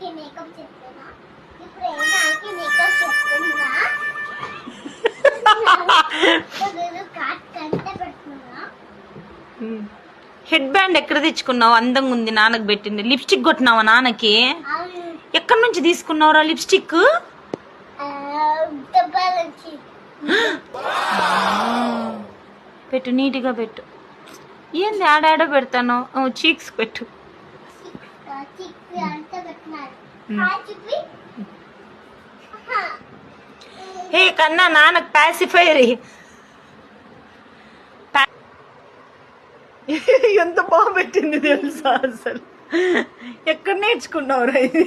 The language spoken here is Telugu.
నాకే మేకప్ చెప్తున్నా ఇప్పుడు నాకే మేకప్ చెప్తున్నా హెడ్ బ్యాండ్ ఎక్కడ తెచ్చుకున్నావు? అందంగా ఉంది, నాన్నకు పెట్టింది. లిప్స్టిక్ కొట్టినావా నాన్నకి? ఎక్కడి నుంచి తీసుకున్నావురా లిప్స్టిక్? పెట్టు, నీట్గా పెట్టు. ఏంది ఆడాడో పెడతాను? చీక్స్ పెట్టు. హే కన్నా, నాన్నకు ప్యాసిఫైర్. ఎంత బాగా పెట్టింది తెలుసా? అసలు ఎక్కడ నేర్చుకున్నావురా ఇది?